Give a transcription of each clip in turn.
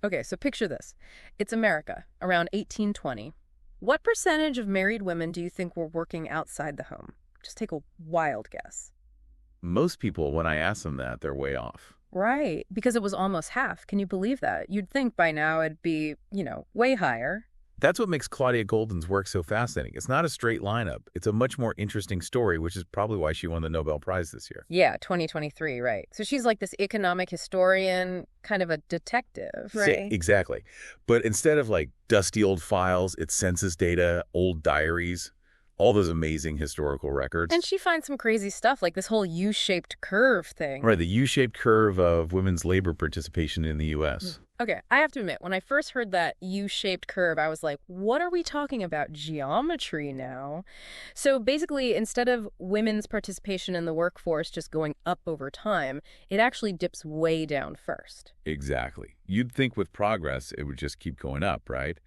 Okay, so picture this. It's America, around 1820. What percentage of married women do you think were working outside the home? Just take a wild guess. Most people, when I ask them that, they're way off. Right, because it was almost half. Can you believe that? You'd think by now it'd be, way higher. That's what makes Claudia Goldin's work so fascinating. It's not a straight lineup. It's a much more interesting story, which is probably why she won the Nobel Prize this year. Yeah, 2023, right. So she's like this economic historian, kind of a detective, right? Exactly. But instead of like dusty old files, it's census data, old diaries, all those amazing historical records. And she finds some crazy stuff, like this whole U-shaped curve thing. Right, the U-shaped curve of women's labor participation in the U.S. Okay, I have to admit, when I first heard that U-shaped curve, I was like, what are we talking about? Geometry now? So basically, instead of women's participation in the workforce just going up over time, it actually dips way down first. Exactly. You'd think with progress, it would just keep going up, right?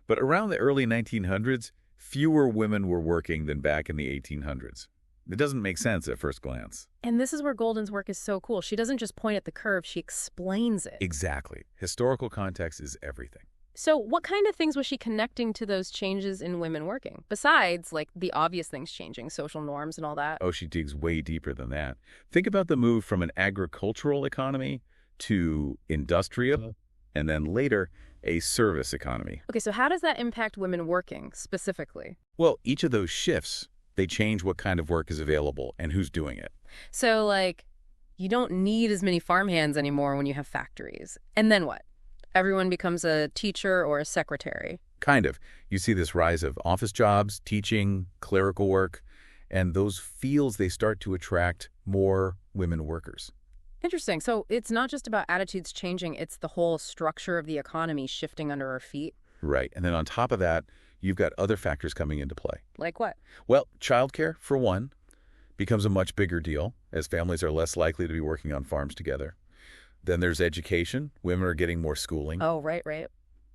But around the early 1900s, fewer women were working than back in the 1800s. It doesn't make sense at first glance. And this is where Goldin's work is so cool. She doesn't just point at the curve, she explains it. Exactly. Historical context is everything. So what kind of things was she connecting to those changes in women working? Besides, like, the obvious things changing, social norms and all that. Oh, she digs way deeper than that. Think about the move from an agricultural economy to industrial, and then later, a service economy. Okay, so how does that impact women working, specifically? Well, each of those shifts, they change what kind of work is available and who's doing it. So, like, you don't need as many farmhands anymore when you have factories. And then what? Everyone becomes a teacher or a secretary. Kind of. You see this rise of office jobs, teaching, clerical work, and those fields, they start to attract more women workers. Interesting. So it's not just about attitudes changing, it's the whole structure of the economy shifting under our feet. Right. And then on top of that, you've got other factors coming into play. Like what? Well, childcare, for one, becomes a much bigger deal as families are less likely to be working on farms together. Then there's education. Women are getting more schooling. Oh, right.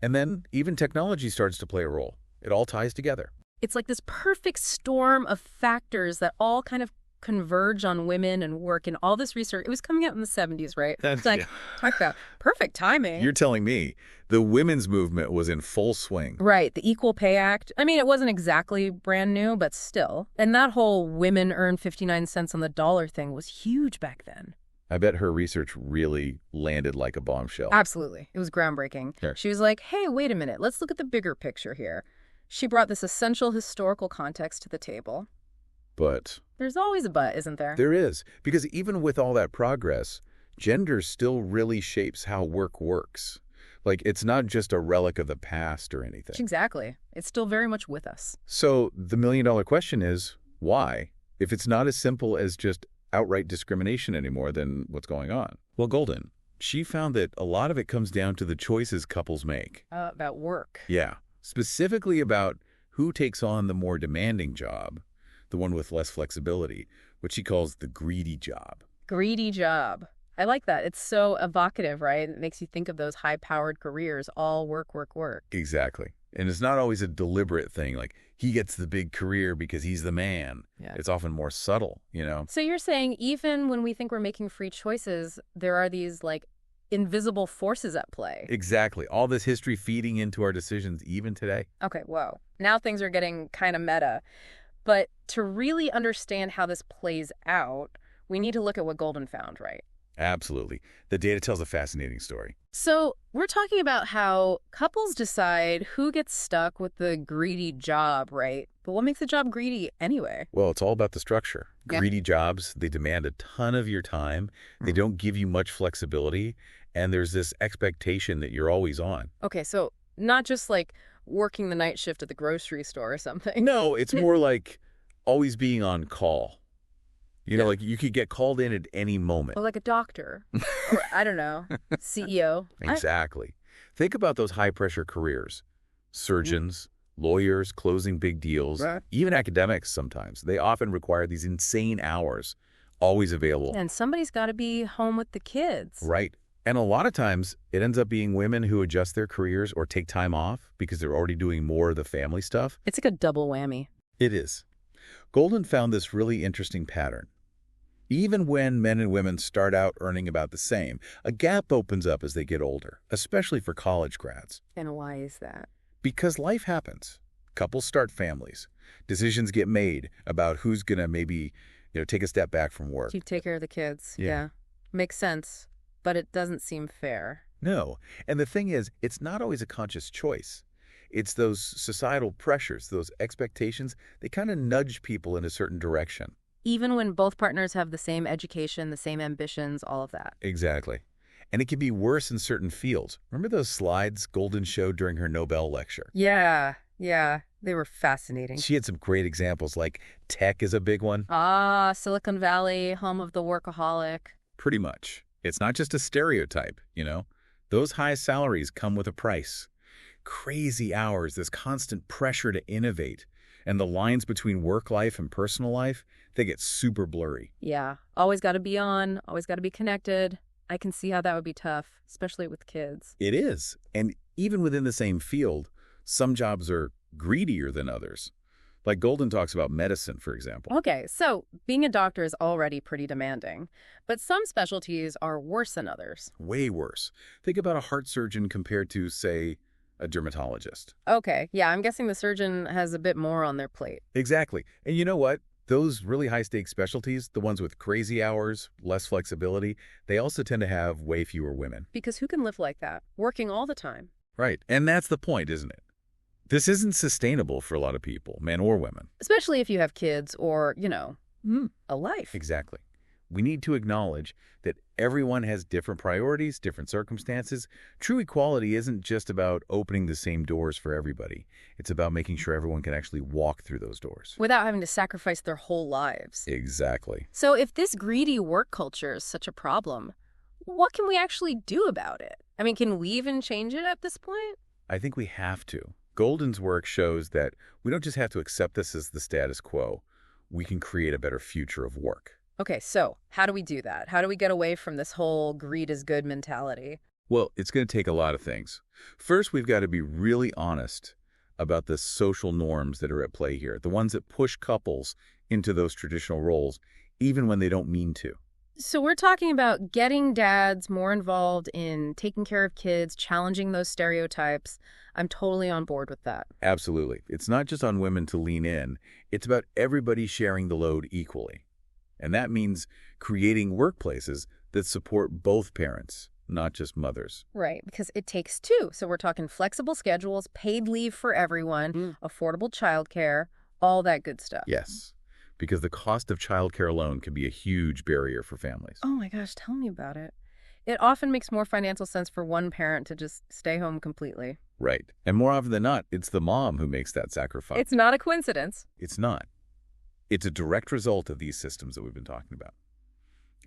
And then even technology starts to play a role. It all ties together. It's like this perfect storm of factors that all kind of converge on women and work, and all this research. It was coming out in the 70s, right? That's like, talk about perfect timing. You're telling me the women's movement was in full swing. Right. The Equal Pay Act. I mean, it wasn't exactly brand new, but still. And that whole women earn 59 cents on the dollar thing was huge back then. I bet her research really landed like a bombshell. Absolutely. It was groundbreaking. Sure. She was like, hey, wait a minute. Let's look at the bigger picture here. She brought this essential historical context to the table. But there's always a but, isn't there? There is. Because even with all that progress, gender still really shapes how work works. Like, it's not just a relic of the past or anything. Exactly. It's still very much with us. So the million-dollar question is, why? If it's not as simple as just outright discrimination anymore, then what's going on? Well, Goldin, she found that a lot of it comes down to the choices couples make. About work. Yeah. Specifically about who takes on the more demanding job, the one with less flexibility, what she calls the greedy job. Greedy job. I like that. It's so evocative, right? It makes you think of those high-powered careers, all work, work, work. Exactly. And it's not always a deliberate thing, like he gets the big career because he's the man. Yeah. It's often more subtle, So you're saying even when we think we're making free choices, there are these, like, invisible forces at play. Exactly. All this history feeding into our decisions even today. Okay, whoa. Now things are getting kind of meta. But to really understand how this plays out, we need to look at what Goldin found, right? Absolutely. The data tells a fascinating story. So we're talking about how couples decide who gets stuck with the greedy job, right? But what makes a job greedy anyway? Well, it's all about the structure. Yeah. Greedy jobs, they demand a ton of your time. They don't give you much flexibility. And there's this expectation that you're always on. Okay, so not just like working the night shift at the grocery store or something. No, it's more like always being on call. Like you could get called in at any moment. Or like a doctor. Or, I don't know, CEO. Exactly. Think about those high-pressure careers. Surgeons, lawyers, closing big deals, Right. even academics sometimes. They often require these insane hours, always available. And somebody's got to be home with the kids. Right. And a lot of times, it ends up being women who adjust their careers or take time off because they're already doing more of the family stuff. It's like a double whammy. It is. Goldin found this really interesting pattern. Even when men and women start out earning about the same, a gap opens up as they get older, especially for college grads. And why is that? Because life happens. Couples start families. Decisions get made about who's going to maybe, take a step back from work. You take care of the kids. Yeah. Makes sense, but it doesn't seem fair. No. And the thing is, it's not always a conscious choice. It's those societal pressures, those expectations, they kind of nudge people in a certain direction. Even when both partners have the same education, the same ambitions, all of that. Exactly. And it can be worse in certain fields. Remember those slides Goldin showed during her Nobel lecture? Yeah. They were fascinating. She had some great examples, like tech is a big one. Silicon Valley, home of the workaholic. Pretty much. It's not just a stereotype, Those high salaries come with a price. Crazy hours, this constant pressure to innovate. And the lines between work life and personal life, they get super blurry. Yeah. Always got to be on, always got to be connected. I can see how that would be tough, especially with kids. It is. And even within the same field, some jobs are greedier than others. Like Goldin talks about medicine, for example. Okay, so being a doctor is already pretty demanding, but some specialties are worse than others. Way worse. Think about a heart surgeon compared to, say, a dermatologist. Okay, yeah, I'm guessing the surgeon has a bit more on their plate. Exactly. And you know what? Those really high-stakes specialties, the ones with crazy hours, less flexibility, they also tend to have way fewer women. Because who can live like that, working all the time? Right. And that's the point, isn't it? This isn't sustainable for a lot of people, men or women. Especially if you have kids or, a life. Exactly. We need to acknowledge that everyone has different priorities, different circumstances. True equality isn't just about opening the same doors for everybody. It's about making sure everyone can actually walk through those doors. Without having to sacrifice their whole lives. Exactly. So if this greedy work culture is such a problem, what can we actually do about it? I mean, can we even change it at this point? I think we have to. Goldin's work shows that we don't just have to accept this as the status quo. We can create a better future of work. Okay, so how do we do that? How do we get away from this whole greed is good mentality? Well, it's going to take a lot of things. First, we've got to be really honest about the social norms that are at play here, the ones that push couples into those traditional roles, even when they don't mean to. So we're talking about getting dads more involved in taking care of kids, challenging those stereotypes. I'm totally on board with that. Absolutely. It's not just on women to lean in. It's about everybody sharing the load equally. And that means creating workplaces that support both parents, not just mothers. Right, because it takes two. So we're talking flexible schedules, paid leave for everyone, affordable childcare, all that good stuff. Yes, because the cost of childcare alone can be a huge barrier for families. Oh my gosh, tell me about it. It often makes more financial sense for one parent to just stay home completely. Right. And more often than not, it's the mom who makes that sacrifice. It's not a coincidence. It's not. It's a direct result of these systems that we've been talking about.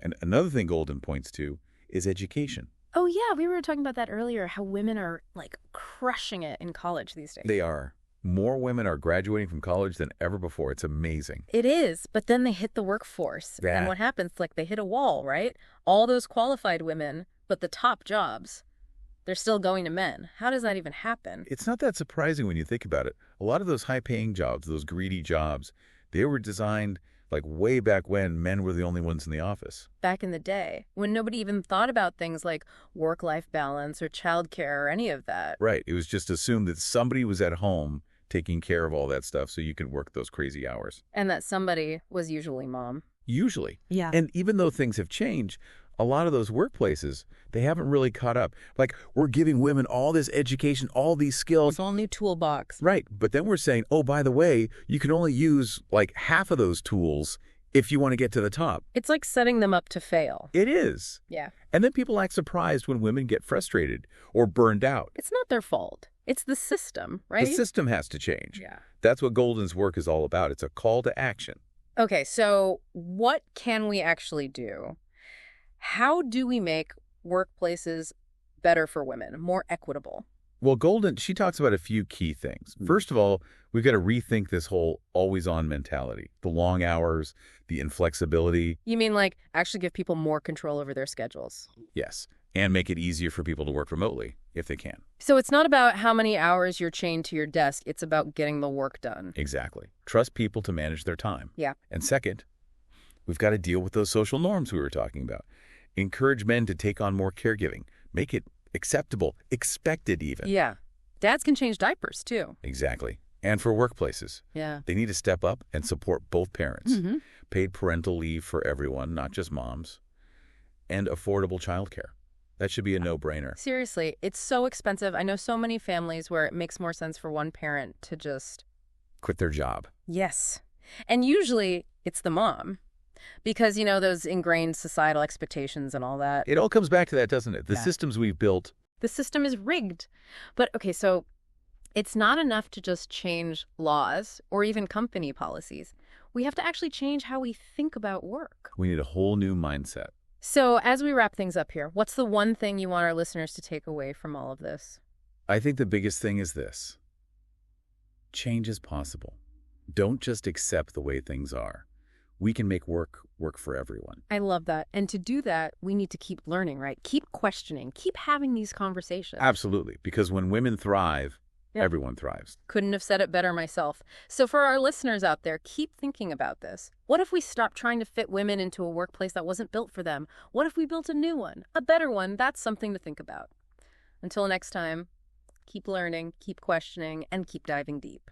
And another thing Goldin points to is education. Oh yeah, we were talking about that earlier, how women are like crushing it in college these days. They are. More women are graduating from college than ever before. It's amazing. It is, but then they hit the workforce. Yeah. And what happens? Like they hit a wall, right? All those qualified women, but the top jobs, they're still going to men. How does that even happen? It's not that surprising when you think about it. A lot of those high-paying jobs, those greedy jobs, they were designed like way back when men were the only ones in the office. Back in the day, when nobody even thought about things like work-life balance or childcare or any of that. Right. It was just assumed that somebody was at home taking care of all that stuff so you could work those crazy hours. And that somebody was usually mom. Usually. Yeah. And even though things have changed, a lot of those workplaces, they haven't really caught up. Like, we're giving women all this education, all these skills. It's all new toolbox. Right. But then we're saying, oh, by the way, you can only use like half of those tools if you want to get to the top. It's like setting them up to fail. It is. Yeah. And then people act surprised when women get frustrated or burned out. It's not their fault. It's the system, right? The system has to change. Yeah. That's what Goldin's work is all about. It's a call to action. Okay, so what can we actually do? How do we make workplaces better for women, more equitable? Well, Goldin, she talks about a few key things. First of all, we've got to rethink this whole always-on mentality. The long hours, the inflexibility. You mean like actually give people more control over their schedules? Yes. And make it easier for people to work remotely, if they can. So it's not about how many hours you're chained to your desk. It's about getting the work done. Exactly. Trust people to manage their time. Yeah. And second, We've got to deal with those social norms we were talking about. Encourage men to take on more caregiving. Make it acceptable, expected even. Yeah. Dads can change diapers, too. Exactly. And for workplaces. Yeah. They need to step up and support both parents. Mm-hmm. Paid parental leave for everyone, not just moms. And affordable childcare. That should be a no-brainer. Seriously, it's so expensive. I know so many families where it makes more sense for one parent to just... Quit their job. Yes. And usually it's the mom. Because, you know, those ingrained societal expectations and all that. It all comes back to that, doesn't it? The Yeah. systems we've built. The system is rigged. But, okay, so it's not enough to just change laws or even company policies. We have to actually change how we think about work. We need a whole new mindset. So as we wrap things up here, what's the one thing you want our listeners to take away from all of this? I think the biggest thing is this. Change is possible. Don't just accept the way things are. We can make work for everyone. I love that. And to do that, we need to keep learning, right? Keep questioning, keep having these conversations. Absolutely. Because when women thrive, Yeah. everyone thrives. Couldn't have said it better myself. So for our listeners out there, keep thinking about this. What if we stopped trying to fit women into a workplace that wasn't built for them? What if we built a new one, a better one? That's something to think about. Until next time, keep learning, keep questioning, and keep diving deep.